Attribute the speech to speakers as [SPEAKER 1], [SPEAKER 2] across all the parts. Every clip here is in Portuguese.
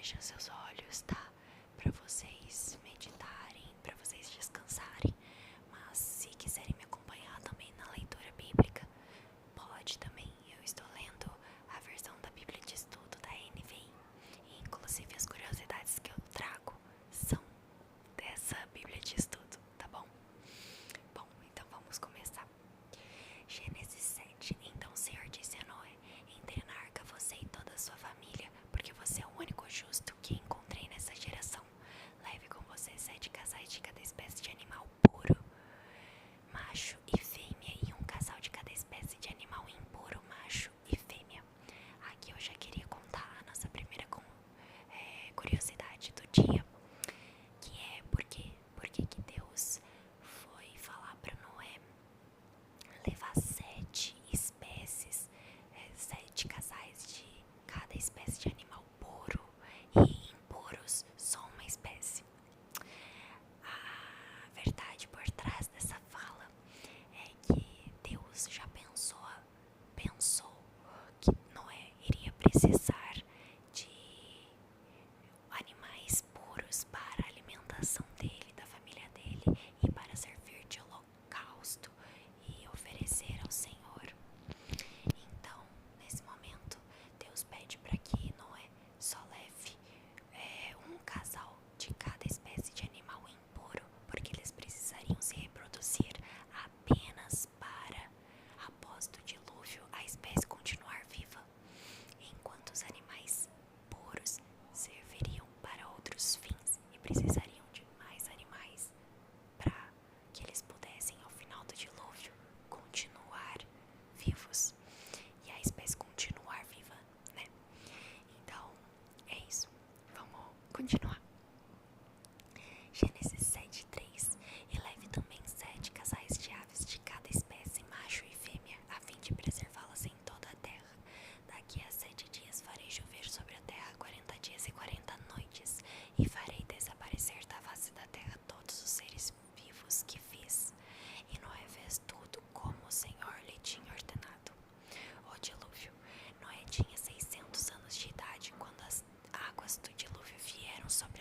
[SPEAKER 1] Fecha seus olhos, tá? Para vocês meditarem, para vocês descansarem. Mas se quiserem me acompanhar também na leitura bíblica, pode também. Eu estou lendo a versão da Bíblia de Estudo da NVI. E inclusive as curiosidades que eu trago são dessa Bíblia de Estudo, tá bom? Bom, então vamos começar. Gênesis 7. Então o Senhor disse a Noé: entre na arca você e toda a sua família, porque você é o único justo que encontrei nessa geração. Leve com você 7 casais de cada espécie de animal puro, macho e fêmea, e um casal de cada espécie de animal impuro, macho e fêmea. Aqui eu já queria contar a nossa primeira curiosidade do dia, que é porque que Deus foi falar para Noé levar 7 espécies, 7 casais de cada espécie de animal puro e impuros, só uma espécie. A verdade por trás dessa fala é que Deus já pensou que Noé iria precisar de animais puros para a alimentação dele, da família dele, e para servir de holocausto e oferecer ao Senhor. Então, nesse momento, Deus pede para que Noé só leve um casal de cada espécie de animal impuro, porque eles precisariam se reproduzir apenas para, após o dilúvio, a espécie continuar viva, enquanto os animais puros serviriam para outros fins e precisariam de mais animais para que eles pudessem, ao final do dilúvio, continuar vivos e a espécie continuar viva, né? Então, é isso. Vamos continuar. Gênesis 7:3. E leve também 7 casais de aves de cada espécie, macho e fêmea, a fim de preservá-las em toda a terra. Daqui a 7 dias farei chover sobre a terra 40 dias e 40 noites, e farei desaparecer da face da terra todos os seres vivos que fiz. E Noé fez tudo como o Senhor lhe tinha ordenado. O dilúvio. Noé tinha 600 anos de idade quando as águas do dilúvio vieram sobre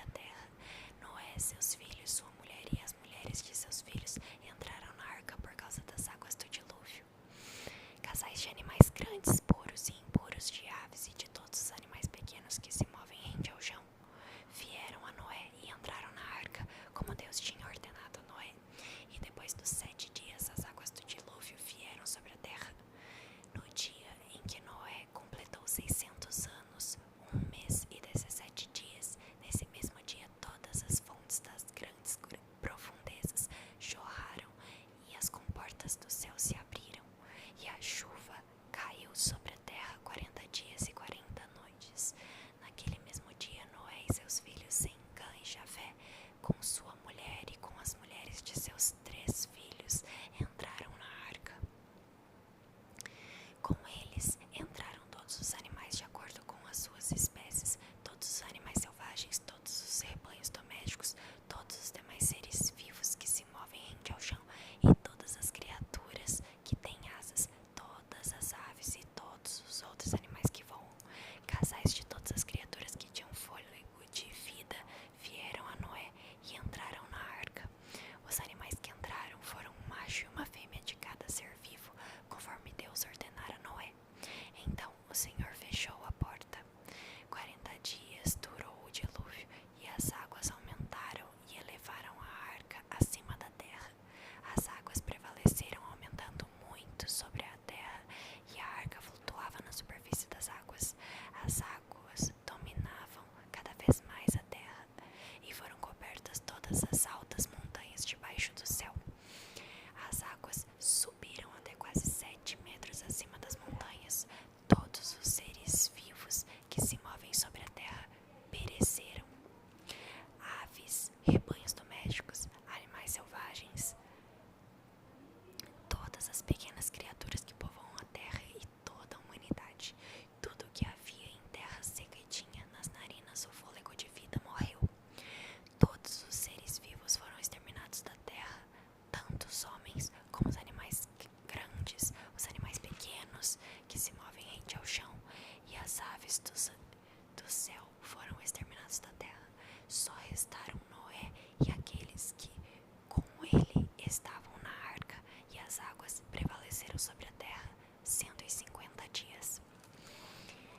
[SPEAKER 1] baixaram sobre a terra 150 dias.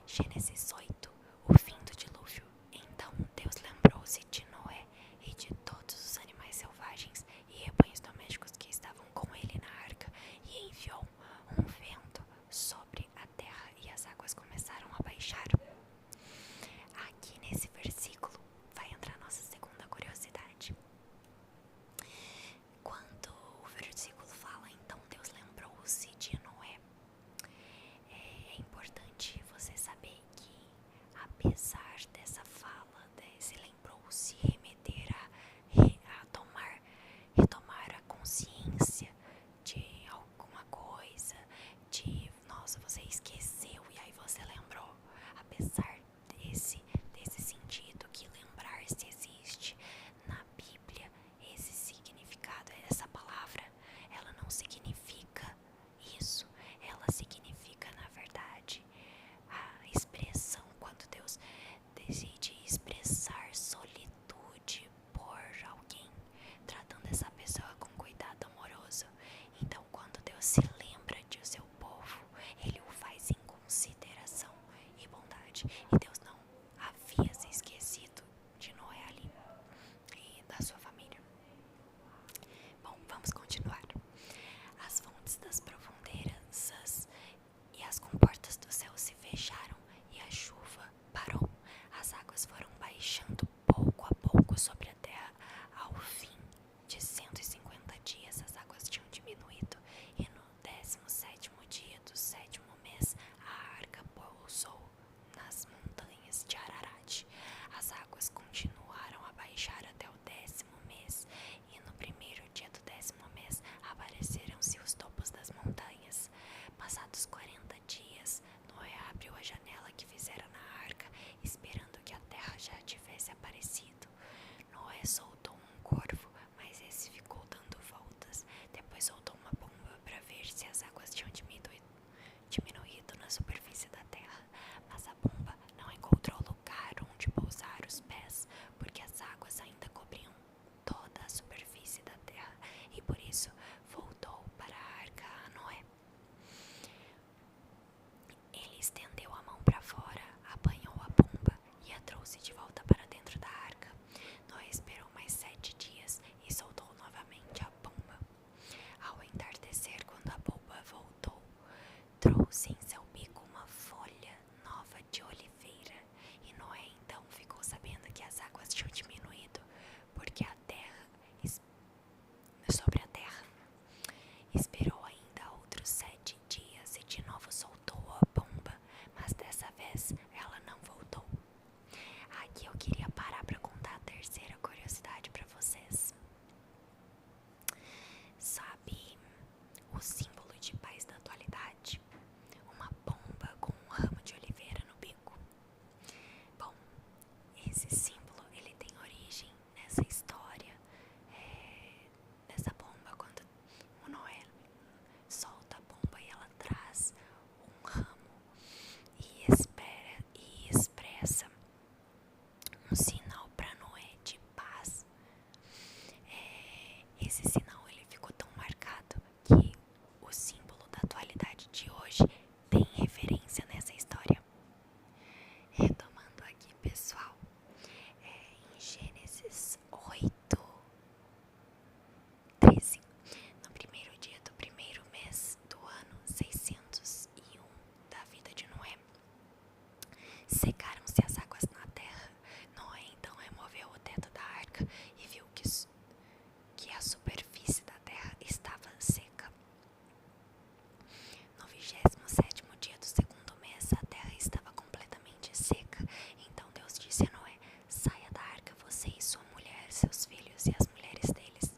[SPEAKER 1] Gênesis 8. O fim do dilúvio. Então Deus lembrou-se de Noé e de todos os animais selvagens e rebanhos domésticos que estavam com ele na arca, e enviou um vento sobre a terra e as águas começaram a baixar. Aqui nesse versículo vai entrar a nossa segunda curiosidade. Quando o versículo fala, então Deus lembrou-se de Noé, é importante você saber que, apesar dessa fala, desse lembrou-se, remeter retomar a consciência de alguma coisa, de nossa, você esqueceu e aí você lembrou. Apesar desse sentido que lembrar-se existe na Bíblia, esse significado, essa palavra, ela não significa isso. Ela significa, na verdade, a expressão, quando Deus decide expressar solitude por alguém, tratando essa pessoa com cuidado amoroso. Então, quando Deus se lembra de seu povo, Ele o faz em consideração e bondade. E Deus não havia se esquecido de Noé ali e da sua família. Bom, vamos continuar. As fontes das profundezas e as comportas do céu se fecharam e a chuva parou. As águas foram baixando pouco a pouco sobre a terra. Ao fim de 150 dias, as águas tinham diminuído e no 17º dia do 7º mês, a arca pousou nas montanhas de Ararat. As águas continuaram a baixar até o 10º mês e no 1º dia do 10º mês apareceram-se os topos das montanhas. Passados 40 dias, Noé abriu a janela que fizera na arca, esperando que a terra já tivesse aparecido. Noé soltou um corvo, mas esse ficou dando voltas. Depois soltou uma pomba para ver se as águas tinham diminuído na superfície da terra. Mas a pomba não encontrou lugar onde pousar os pés, porque as águas ainda cobriam toda a superfície da terra, e por isso voltou para a arca a Noé. Ele estendeu a mão para fora, apanhou a pomba e a trouxe de volta para dentro da arca. Noé esperou mais 7 dias e soltou novamente a pomba. Ao entardecer, quando a pomba voltou, trouxe em seu bico uma folha nova de oliveira. E Noé então ficou sabendo que as águas tinham diminuído, porque sobre a terra. Esperou ainda outros 7 dias e de novo soltou a pomba, mas dessa vez ela não voltou. Aqui eu queria parar para contar a terceira curiosidade para vocês. Sabe o símbolo de paz da atualidade? Uma pomba com um ramo de oliveira no bico. Bom, esse símbolo ele tem origem nessa história, dessa pomba, quando o Noé solta a pomba e ela traz um ramo e expressa um sinal para Noé de paz. Esse sinal ele ficou tão marcado que o símbolo da atualidade de hoje tem referência nessa história. Retomando aqui, pessoal, em Gênesis 8:13, no 1º dia do 1º mês do ano 601 da vida de Noé, secaram-se as águas na terra. Noé então removeu o teto da arca e viu que a superfície da terra estava seca. No 27º dia do 2º mês, a terra estava completamente seca. Então Deus disse a Noé: saia da arca, você e sua mulher, seus filhos e as mulheres deles.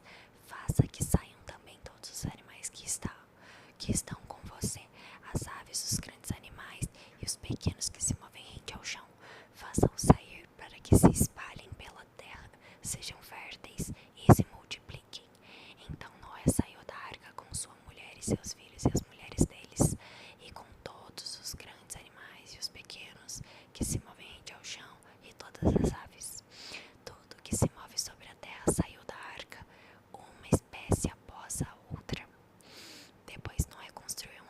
[SPEAKER 1] Faça que saiam também todos os animais que estão com você, as aves, os grandes animais e os pequenos que se movem rente ao chão. Faça-os sair para que se espalhem pela terra, sejam férteis e se multipliquem. Então Noé saiu da arca com sua mulher e seus filhos e as mulheres deles, e com todos os grandes animais e os pequenos que se movem rente ao chão e todas as aves. Tudo que se move sobre a terra saiu da arca, uma espécie após a outra. Depois Noé construiu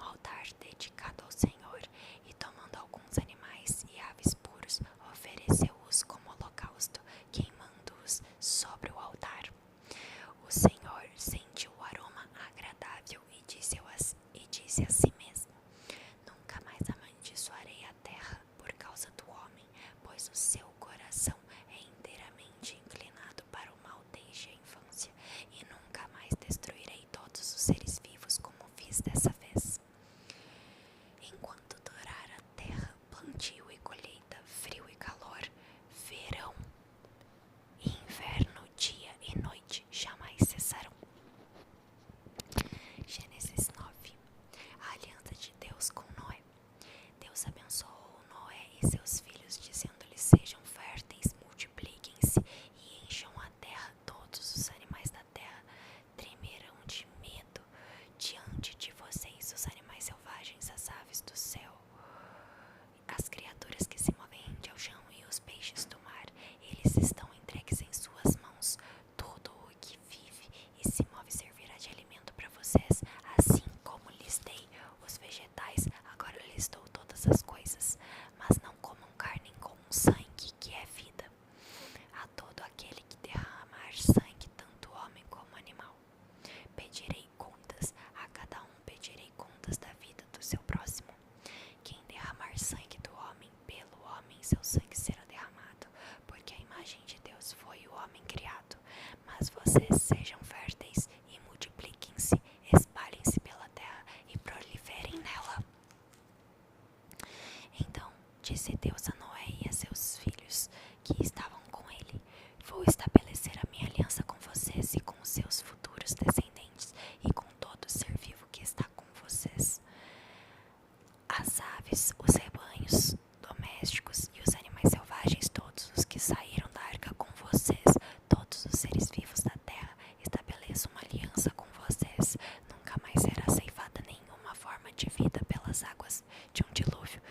[SPEAKER 1] vocês sejam férteis e multipliquem-se, espalhem-se pela terra e proliferem nela. Então disse Deus a Noé e a seus filhos que estavam com ele: vou estabelecer a minha aliança com vocês e com os seus futuros descendentes e com todo ser vivo que está com vocês. As aves, os rebanhos domésticos e os animais selvagens, todos os que saíram da arca com vocês, todos os seres vivos da terra, estabeleço uma aliança com vocês. Nunca mais será ceifada nenhuma forma de vida pelas águas de um dilúvio.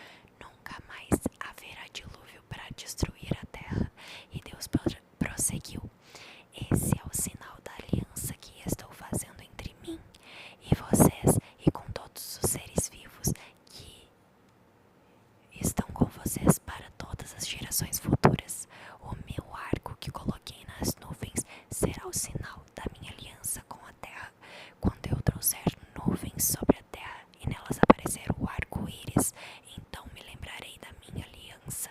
[SPEAKER 1] Nunca mais haverá dilúvio para destruir a terra. E Deus prosseguiu: esse é o sinal da aliança que estou fazendo entre mim e vocês e com todos os seres vivos que estão com vocês para todas as gerações futuras. O meu arco que coloquei nas nuvens será o sinal da minha aliança com a terra. Quando eu trouxer nuvens sobre a terra e nelas aparecer o arco-íris, então me lembrarei da minha aliança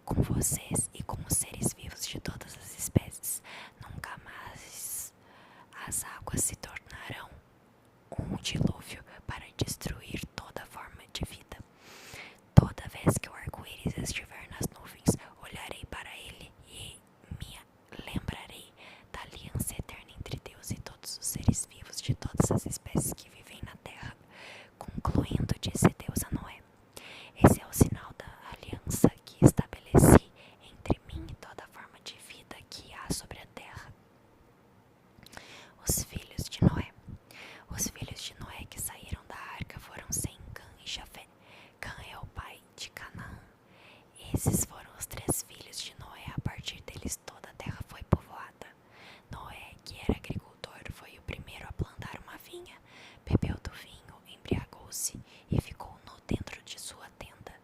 [SPEAKER 1] com vocês e com os seres vivos de todas as espécies. Nunca mais as águas se tornarão um dilúvio para destruir toda forma de vida. Toda vez que o arco-íris estiver nas nuvens, olharei para ele e me lembrarei da aliança eterna entre Deus e todos os seres vivos de todas as espécies que vivem na terra. Concluindo, disse Deus a Noé: esse é o sinal da aliança que estabeleci entre mim e toda forma de vida que há sobre a terra. Os filhos de Noé. Os filhos de Noé que saíram da arca foram Sem, Cã e Jafé. Cã é o pai de Canaã. Esses foram os 3 filhos de Noé. A partir deles toda a terra foi povoada. Noé, que era agricultor, foi o primeiro a plantar uma vinha. Bebeu do vinho, embriagou-se e ficou nu dentro de sua tenda.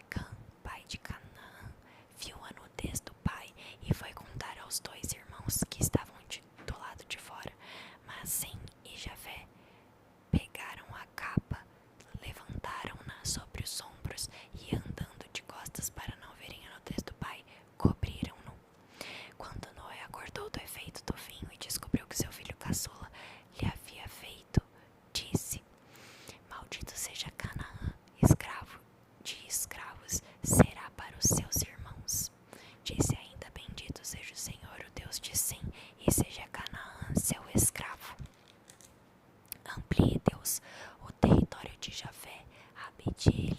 [SPEAKER 1] Cã, pai de Canaã, viu a nudez do pai e foi contar aos 2 irmãos que estavam do lado de fora. Mas Sem e Jafé pegaram a capa, levantaram-na sobre os ombros e, andando de costas para não verem a nudez do pai, cobriram-no. Quando Noé acordou do efeito do vinho e descobriu que seu filho caçula lhe havia feito, disse: maldito seja Canaã, escravo de escravos será para os seus irmãos. Disse ainda: bendito seja o Senhor, o Deus de Sem, e seja Canaã seu escravo. Amplie Deus o território de Jafé, habite